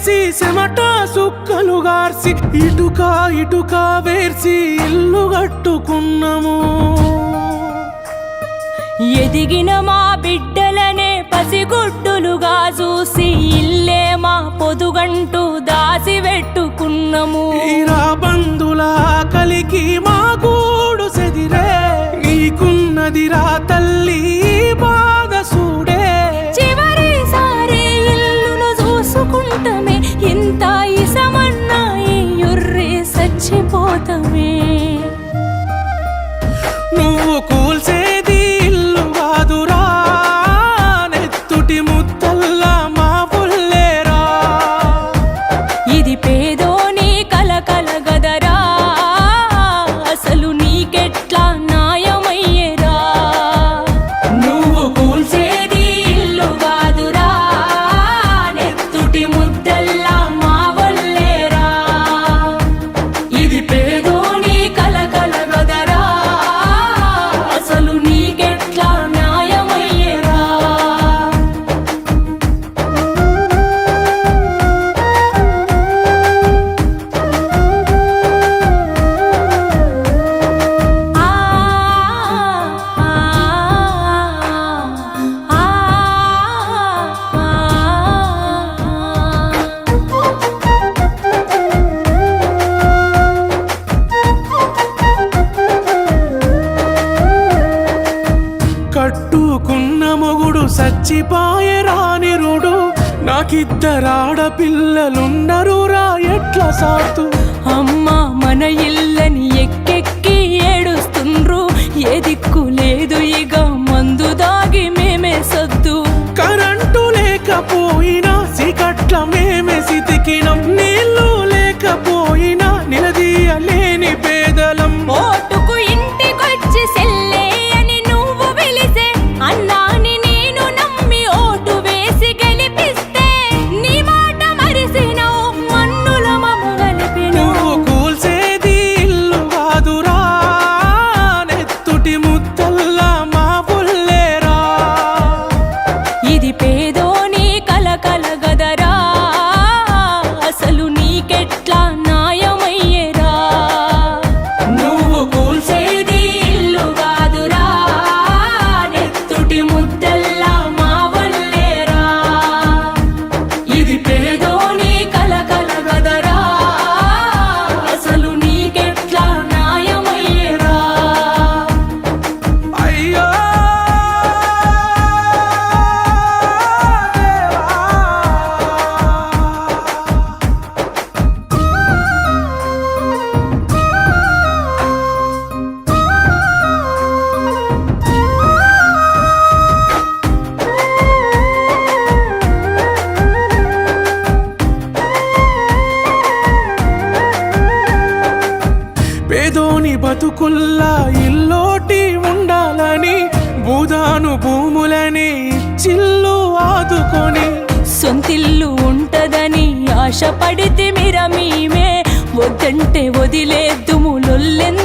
వేసి చెమట సుక్కలు గార్చి ఇటుక ఇటుక వేర్చి ఇల్లు కట్టుకున్నాము. ఎదిగిన మా బిడ్డలనే పసిగుడ్డులుగా చూసి ఇల్లే మా పొదుగంటూ దాసి పెట్టుకున్నాము. బంధుల కలికి మా గూడు సెదిరే నీకున్నదిరా తల్లి బాధ చూడే. చివరిసారి ఇల్లును చూసుకుంటమే ఇంత ఇసమన్నా ఎర్రి చచ్చిపోతమే. నువ్వు కూల్చేది ఇల్లు కాదురా నెత్తుటి ముద్దల్లా మా పుల్లేరా. ఇది పేదోని కలకల గదరా అసలు నీకెట్లా న్యాయమయ్యేరా. నువ్వు కూల్చేది ఇల్లు కాదురా నెత్తుటి ముద్దల్లా మా వల్లేరా. ఇది పేదోని కలకల గదరా అసలు నీకెట్లా న్యాయమయ్యేరా. కట్టుకున్న మొగుడు సచ్చిపాయరా నిరుడు. నాకిద్దరాడపిల్లలున్నరురా ఎట్లా సాతు. అమ్మా మన ఇల్లని ఎక్కెక్కి ఏడుస్తుండ్రు. ఏ దిక్కు లేదు ఇక మందు దాగి మేమే సద్దు. కరెంటు లేకపోయినా సికట్ల మేమే సితికినం. నీళ్లు లేకపోయినా నిలదీయలేని పేదలం. ఓటుకు ఇంటికొచ్చి సెల్లే అని నువ్వు పిలిసే అన్నాని నేను నమ్మి ఓటు వేసి గెలిపిస్తే నీ మాట మరిసినవు మన్నుల మమ్ము గలిపినవు. నువ్వు కూల్చేది ఇల్లు కాదురా నెత్తుటి ముద్దల్లా మా పుల్లేరా. ఇది పేదోని కలకల గదరా అసలు నీకెట్లా న్యాయమయ్యేరా. నువ్వు కూల్చేది ఇల్లు కాదురా నెత్తుటి ముద్దల్లా మా వల్లేరా. ఇది పేదోని కలకల గదరా అసలు నీకెట్లా న్యాయమయ్యేరా. అయ్యో పేదోని బతుకుల్లా ఇల్లోటి ఉండాలని భూదాను భూములని చిల్లు ఆదుకొని. సొంతిల్లు ఉంటదని ఆశపడితే మీరా మేమే వద్దంటే వదిలేద్దుము లొల్లెందుకు